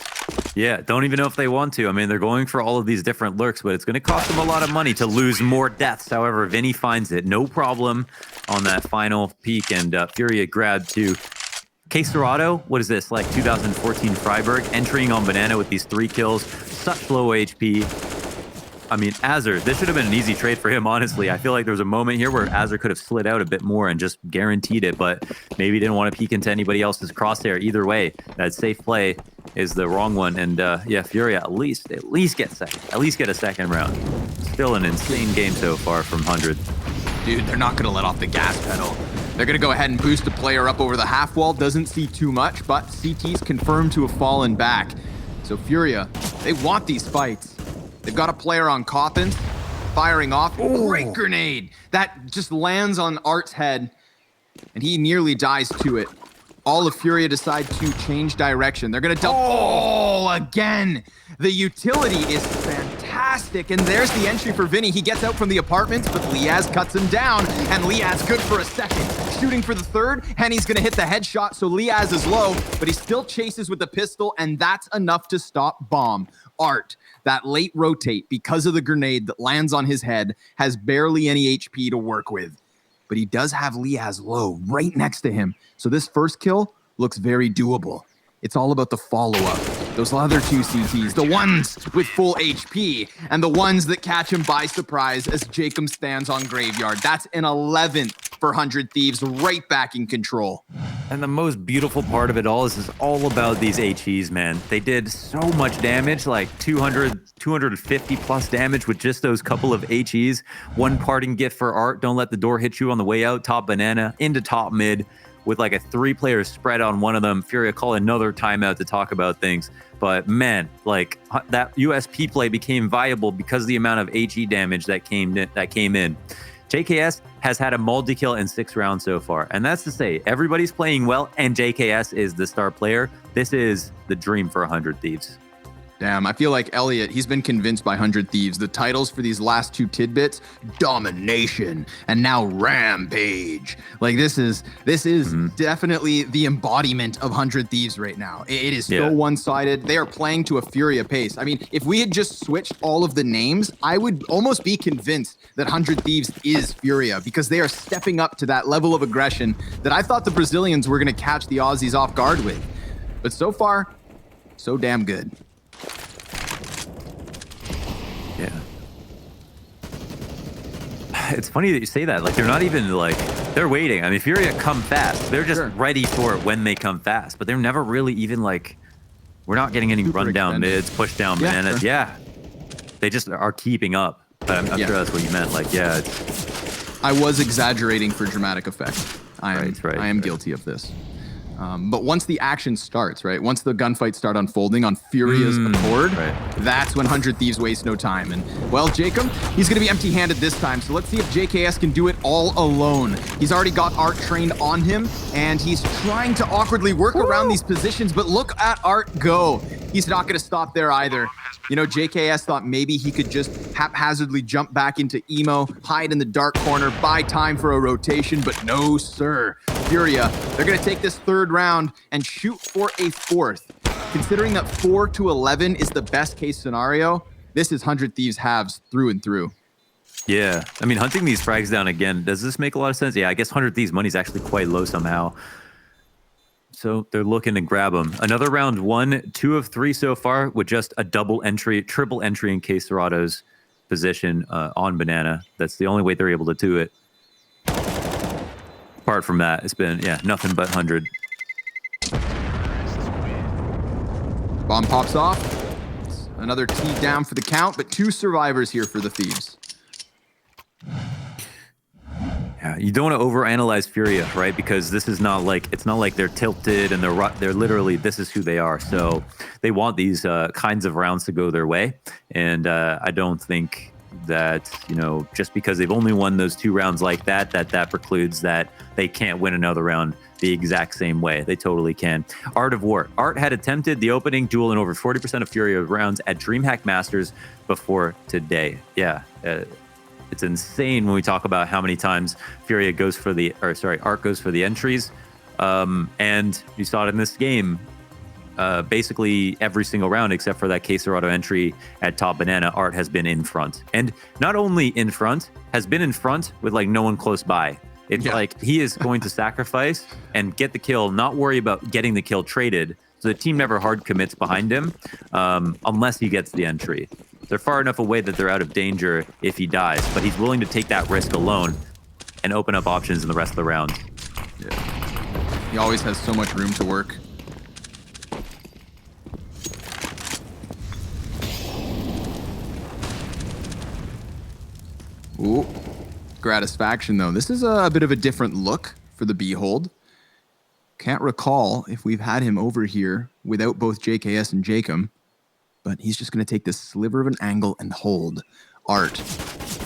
Yeah, don't even know if they want to. I mean, they're going for all of these different lurks, but it's going to cost them a lot of money to lose more deaths. However, Vinny finds it. No problem on that final peak, and FURIA grabbed to Queserado. What is this, like 2014 Freiburg? Entering on Banana with these 3 kills. Such low HP. I mean, Azur, this should have been an easy trade for him, honestly. I feel like there was a moment here where Azur could have slid out a bit more and just guaranteed it, but maybe didn't want to peek into anybody else's crosshair. Either way, that safe play is the wrong one. And yeah, FURIA at least get second. At least get a second round. Still an insane game so far from 100. Dude, they're not going to let off the gas pedal. They're going to go ahead and boost a player up over the half wall. Doesn't see too much, but CT's confirmed to have fallen back. So FURIA, they want these fights. They've got a player on Coffin, firing off. Great grenade. That just lands on Art's head, and he nearly dies to it. All of FURIA decide to change direction. They're going to dump. Oh, again. The utility is fantastic, and there's the entry for Vinny. He gets out from the apartments, but Liaz cuts him down, and Liaz good for a second. Shooting for the third, Henny's going to hit the headshot, so Liaz is low, but he still chases with the pistol, and that's enough to stop Bomb. Art, that late rotate, because of the grenade that lands on his head, has barely any HP to work with. But he does have Liaz low right next to him, so this first kill looks very doable. It's all about the follow-up. Those other 2 CTs, the ones with full HP, and the ones that catch him by surprise as Jacob stands on Graveyard. That's an 11th for 100 Thieves, right back in control. And the most beautiful part of it all is all about these HEs, man. They did so much damage, like 250 plus damage with just those couple of HEs. One parting gift for Art, don't let the door hit you on the way out. Top Banana into top mid with like a 3-player spread on one of them. FURIA call another timeout to talk about things. But man, like that USP play became viable because of the amount of HE damage that came in. JKS has had a multi-kill in 6 rounds so far. And that's to say, everybody's playing well, and JKS is the star player. This is the dream for 100 Thieves. Damn, I feel like Elliot, he's been convinced by 100 Thieves. The titles for these last 2 tidbits, Domination and now Rampage. Like this is definitely the embodiment of 100 Thieves right now. It is so one-sided. They are playing to a FURIA pace. I mean, if we had just switched all of the names, I would almost be convinced that 100 Thieves is FURIA because they are stepping up to that level of aggression that I thought the Brazilians were going to catch the Aussies off guard with. But so far, so damn good. Yeah. It's funny that you say that. Like, they're not even, like, they're waiting. I mean, FURIA come fast. They're just ready for it when they come fast. But they're never really even, like, we're not getting any rundown mids, push down bananas. Yeah. They just are keeping up. But I'm sure that's what you meant. Like, yeah. I was exaggerating for dramatic effect. I am guilty of this. But once the action starts, right? Once the gunfights start unfolding on FURIA's accord, that's when 100 Thieves waste no time. And, well, Jacob, he's going to be empty-handed this time. So let's see if JKS can do it all alone. He's already got Art trained on him, and he's trying to awkwardly work around these positions. But look at Art go. He's not going to stop there either. You know, JKS thought maybe he could just haphazardly jump back into Emo, hide in the dark corner, buy time for a rotation, but no, sir. FURIA, they're going to take this 3rd round and shoot for a 4th. Considering that 4 to 11 is the best case scenario, this is 100 Thieves halves through and through. Yeah. I mean, hunting these frags down again, does this make a lot of sense? Yeah, I guess 100 Thieves money is actually quite low somehow. So they're looking to grab them. Another round 1, 2 of 3 so far with just a triple entry in Queserado's position on Banana. That's the only way they're able to do it. Apart from that, it's been, nothing but 100. Bomb pops off. Another T down for the count, but 2 survivors here for the Thieves. Yeah, you don't want to overanalyze FURIA, right? Because this is not like, it's not like they're tilted and they're literally, this is who they are. So they want these kinds of rounds to go their way. And I don't think that, you know, just because they've only won those 2 rounds like that precludes that they can't win another round the exact same way. They totally can. Art of War. Art had attempted the opening duel in over 40% of FURIA rounds at DreamHack Masters before today. Yeah. It's insane when we talk about how many times Art goes for the entries. And you saw it in this game. basically every single round except for that K-Serato entry at top banana, Art has been in front. And not only in front, has been in front with like no one close by. It's like he is going to sacrifice and get the kill, not worry about getting the kill traded. So the team never hard commits behind him unless he gets the entry. They're far enough away that they're out of danger if he dies, but he's willing to take that risk alone and open up options in the rest of the round. Yeah. He always has so much room to work. Ooh. Gratisfaction, though. This is a bit of a different look for the Behold. Can't recall if we've had him over here without both JKS and Jacob, but he's just going to take this sliver of an angle and hold. Art,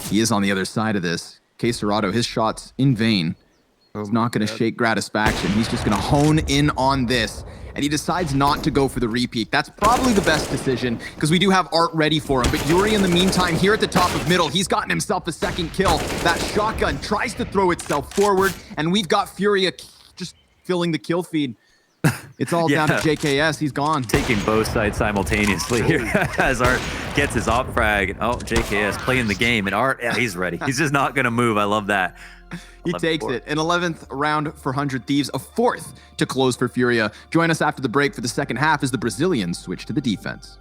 he is on the other side of this. K-Serato, his shot's in vain. He's not going to shake Gratisfaction. He's just going to hone in on this, and he decides not to go for the repeat. That's probably the best decision because we do have Art ready for him. But Yuri, in the meantime, here at the top of middle, he's gotten himself a second kill. That shotgun tries to throw itself forward, and we've got FURIA just filling the kill feed. It's all down to JKS. He's gone. Taking both sides simultaneously here as Art gets his op frag. And, JKS playing the game. And Art, he's ready. He's just not going to move. I love that. He takes it. An 11th round for 100 Thieves, a 4th to close for FURIA. Join us after the break for the second half as the Brazilians switch to the defense.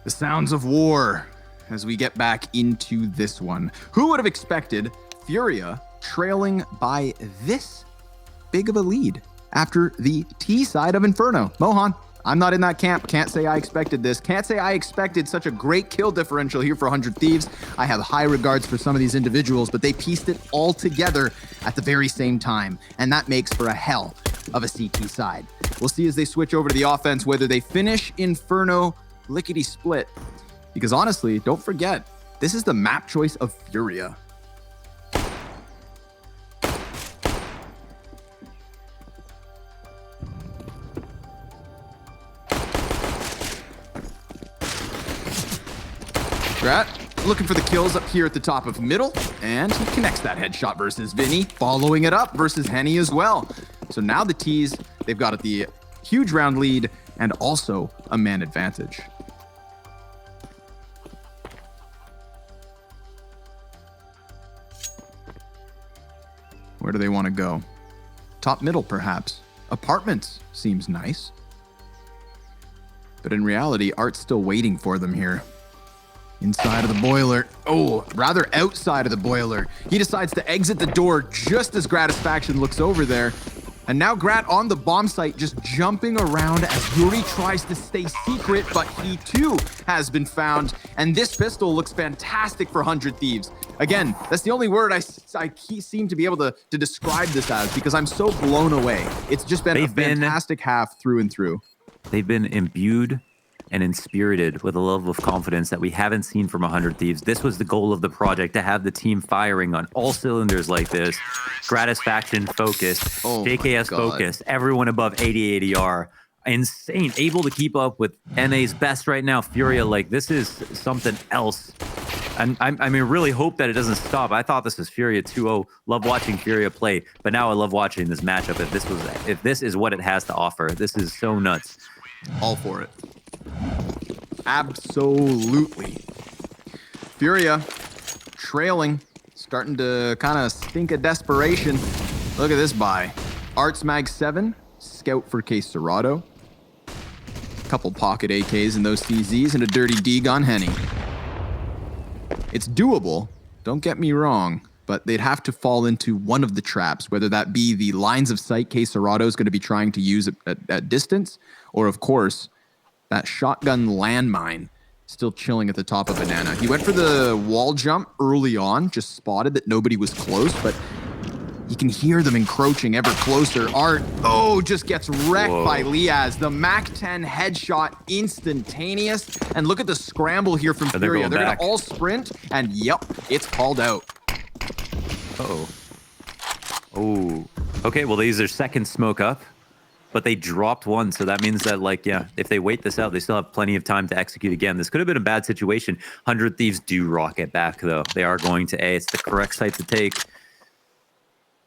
The sounds of war as we get back into this one. Who would have expected FURIA trailing by this big of a lead after the T side of Inferno? Mohan, I'm not in that camp. Can't say I expected this. Can't say I expected such a great kill differential here for 100 Thieves. I have high regards for some of these individuals, but they pieced it all together at the very same time, and that makes for a hell of a CT side. We'll see as they switch over to the offense whether they finish Inferno lickety split, because honestly, don't forget, this is the map choice of FURIA. Grat looking for the kills up here at the top of middle, and he connects that headshot versus Vinny, following it up versus Henny as well. So now the T's, they've got the huge round lead and also a man advantage. Where do they want to go? Top middle, perhaps. Apartments seems nice. But in reality, Art's still waiting for them here. Inside of the boiler. Oh, rather outside of the boiler. He decides to exit the door just as Gratisfaction looks over there. And now Grat on the bomb site, just jumping around as Yuri tries to stay secret, but he too has been found. And this pistol looks fantastic for 100 Thieves. Again, that's the only word I seem to be able to describe this as, because I'm so blown away. It's just been a fantastic half through and through. They've been imbued and inspirited with a level of confidence that we haven't seen from 100 Thieves. This was the goal of the project, to have the team firing on all cylinders like this. Gratisfaction focused, JKS focused, everyone above 80 ADR. Insane, able to keep up with NA's best right now, FURIA. Like, this is something else. And I mean, really hope that it doesn't stop. I thought this was FURIA 2-0. Love watching FURIA play, but now I love watching this matchup. If this is what it has to offer, this is so nuts. All for it. Absolutely. FURIA trailing, starting to kind of stink of desperation. Look at this buy. Arts Mag 7, Scout for Case Serato. Couple pocket AKs in those CZs and a dirty Deg on Henny. It's doable, don't get me wrong, but they'd have to fall into one of the traps, whether that be the lines of sight Case Serato is going to be trying to use at distance, or of course, that shotgun landmine still chilling at the top of Banana. He went for the wall jump early on, just spotted that nobody was close, but you can hear them encroaching ever closer. Art, just gets wrecked by Liaz. The Mac 10 headshot instantaneous. And look at the scramble here from FURIA. They're going to all sprint, and yep, it's called out. Okay, well, they use their second smoke up, but they dropped one, so that means that, like, yeah, if they wait this out, they still have plenty of time to execute again. This could have been a bad situation. 100 Thieves do rocket back, though. They are going to A. It's the correct site to take.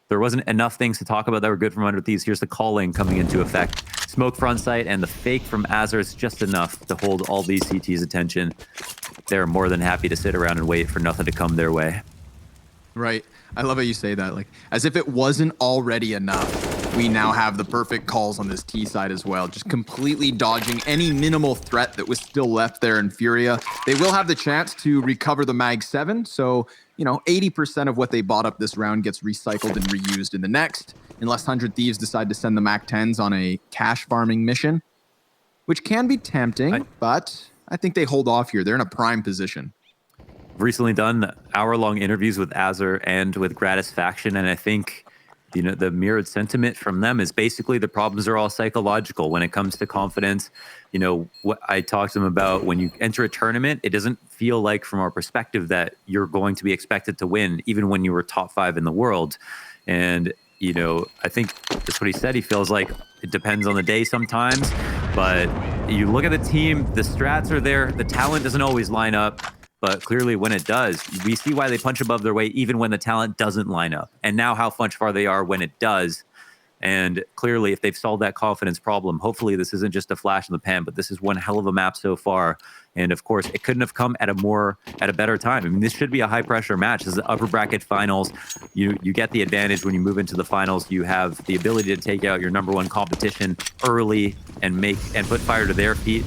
There wasn't enough things to talk about that were good from 100 Thieves. Here's the calling coming into effect. Smoke front sight and the fake from Azur is just enough to hold all these CT's attention. They're more than happy to sit around and wait for nothing to come their way. Right. I love how you say that. Like, as if it wasn't already enough, we now have the perfect calls on this T side as well. Just completely dodging any minimal threat that was still left there in FURIA. They will have the chance to recover the Mag 7, so 80% of what they bought up this round gets recycled and reused in the next, unless 100 Thieves decide to send the Mac 10s on a cash farming mission, which can be tempting, but I think they hold off here. They're in a prime position. Recently done hour-long interviews with Azur and with Gratisfaction, and I think the mirrored sentiment from them is basically the problems are all psychological when it comes to confidence. What I talked to them about, when you enter a tournament, it doesn't feel like, from our perspective, that you're going to be expected to win, even when you were top 5 in the world. And I think that's what he said. He feels like it depends on the day sometimes, but you look at the team, the strats are there, the talent doesn't always line up. But clearly when it does, we see why they punch above their weight even when the talent doesn't line up. And now how much far they are when it does. And clearly, if they've solved that confidence problem, hopefully this isn't just a flash in the pan, but this is one hell of a map so far. And of course, it couldn't have come at a better time. I mean, this should be a high pressure match. This is the upper bracket finals. You get the advantage when you move into the finals. You have the ability to take out your #1 competition early and put fire to their feet.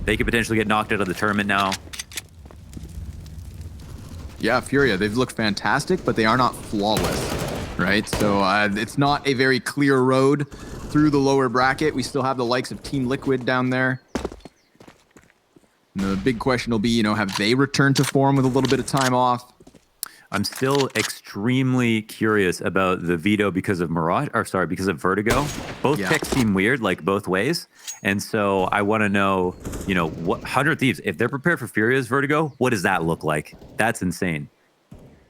They could potentially get knocked out of the tournament now. Yeah, FURIA, they've looked fantastic, but they are not flawless, right? So it's not a very clear road through the lower bracket. We still have the likes of Team Liquid down there. And the big question will be, have they returned to form with a little bit of time off? I'm still extremely curious about the veto because of because of Vertigo. Both picks seem weird, like both ways. And so I want to know, what 100 Thieves, if they're prepared for Furia's Vertigo, what does that look like? That's insane.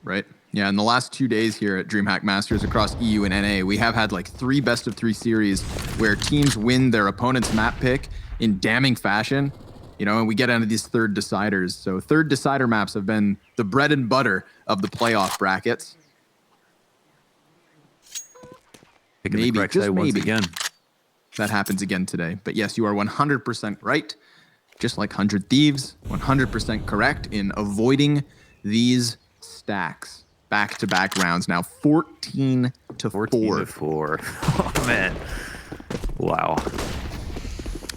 Right. Yeah, in the last 2 days here at DreamHack Masters across EU and NA, we have had like 3 best-of-3 series where teams win their opponent's map pick in damning fashion. You know, and we get into these third deciders. So third decider maps have been the bread and butter of the playoff brackets. Picking the Maybe, correct just side once maybe. again. That happens again today. But yes, you are 100% right. Just like 100 Thieves, 100% correct in avoiding these stacks. Back-to-back rounds now, 14 to 14 to 4. Oh, man. Wow.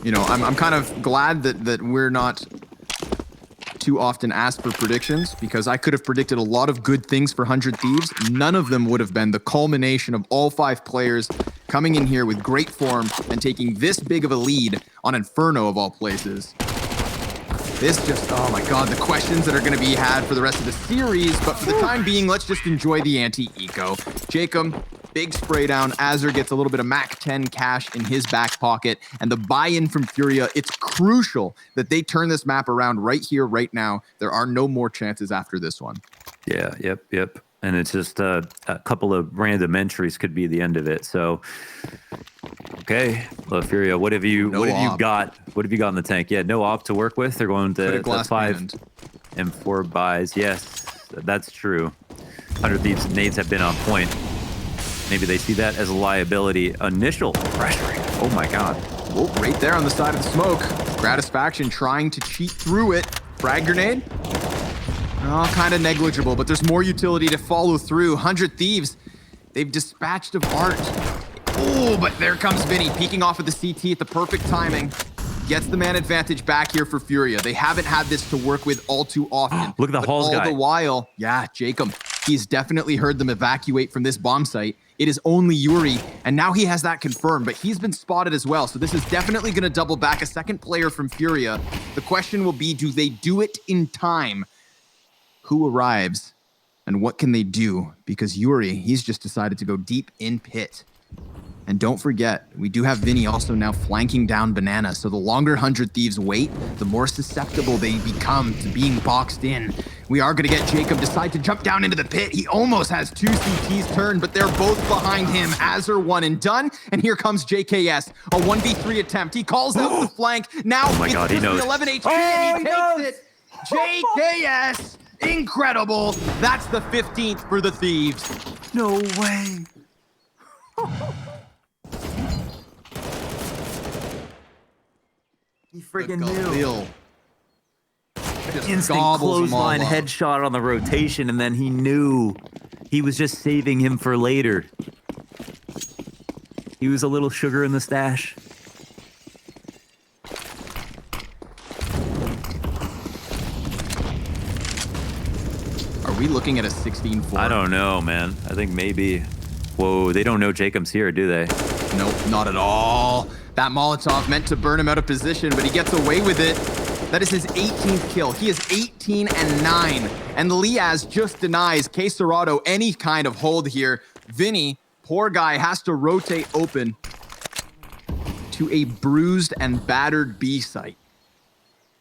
You know, I'm kind of glad that we're not too often asked for predictions, because I could have predicted a lot of good things for 100 Thieves. None of them would have been the culmination of all 5 players coming in here with great form and taking this big of a lead on Inferno of all places. This just, oh my God, the questions that are going to be had for the rest of the series. But for the time being, let's just enjoy the anti-eco. Jacob, big spray down. Azur gets a little bit of Mac 10 cash in his back pocket. And the buy-in from FURIA, it's crucial that they turn this map around right here, right now. There are no more chances after this one. Yeah, yep. And it's just a couple of random entries could be the end of it. So, okay, well, FURIA, what have you got? What have you got in the tank? Yeah, no op to work with. They're going to 5 and 4 buys. Yes, that's true. 100 Thieves nades have been on point. Maybe they see that as a liability. Initial pressuring. Oh my God. Whoa, right there on the side of the smoke. Gratisfaction trying to cheat through it. Frag grenade. Oh, kind of negligible, but there's more utility to follow through. 100 Thieves, they've dispatched of art. Oh, but there comes Vinny, peeking off of the CT at the perfect timing. Gets the man advantage back here for FURIA. They haven't had this to work with all too often. Look at the Halls guy. All the while, yeah, Jacob, he's definitely heard them evacuate from this bomb site. It is only Yuri, and now he has that confirmed, but he's been spotted as well. So this is definitely going to double back a second player from FURIA. The question will be, do they do it in time? Who arrives and what can they do? Because Yuri, he's just decided to go deep in pit. And don't forget, we do have Vinny also now flanking down Banana. So the longer 100 Thieves wait, the more susceptible they become to being boxed in. We are going to get Jacob decide to jump down into the pit. He almost has 2 CTs turned, but they're both behind him. Azur 1 and done. And here comes JKS, a 1v3 attempt. He calls out the flank. Now oh my God, he knows. 11 HP and he takes it. JKS, incredible. That's the 15th for the Thieves. No way. He friggin' knew. Instant clothesline headshot on the rotation, and then he knew he was just saving him for later. He was a little sugar in the stash. Are we looking at a 16-4? I don't know, man. I think maybe. Whoa, they don't know Jacob's here, do they? Nope, not at all. That Molotov meant to burn him out of position, but he gets away with it. That is his 18th kill. He is 18-9. And Liaz just denies K Serrato any kind of hold here. Vinny, poor guy, has to rotate open to a bruised and battered B site.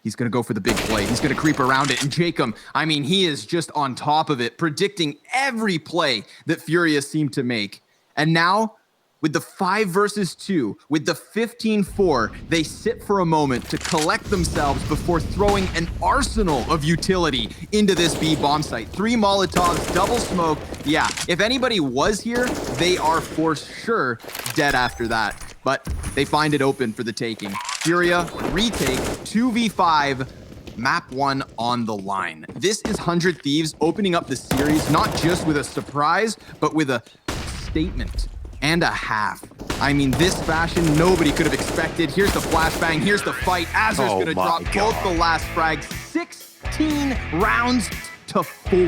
He's going to go for the big play. He's going to creep around it. And Jacob, I mean, he is just on top of it, predicting every play that FURIA seemed to make. And now, with the 5 versus 2, with the 15-4, they sit for a moment to collect themselves before throwing an arsenal of utility into this B bomb site. 3 Molotovs, double smoke. Yeah, if anybody was here, they are for sure dead after that. But they find it open for the taking. FURIA retake 2v5, map 1 on the line. This is 100 Thieves opening up the series, not just with a surprise, but with a statement and a half. I mean, this fashion, nobody could have expected. Here's the flashbang, here's the fight. Azur's gonna drop both the last frags. 16 rounds to 4.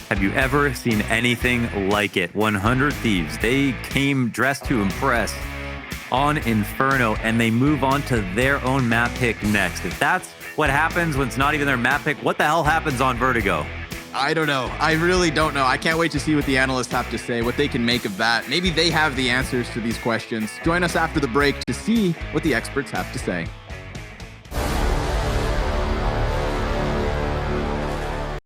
Have you ever seen anything like it? 100 Thieves, they came dressed to impress on Inferno, and they move on to their own map pick next. If that's what happens when it's not even their map pick, what the hell happens on Vertigo? I don't know. I really don't know. I can't wait to see what the analysts have to say, what they can make of that. Maybe they have the answers to these questions. Join us after the break to see what the experts have to say.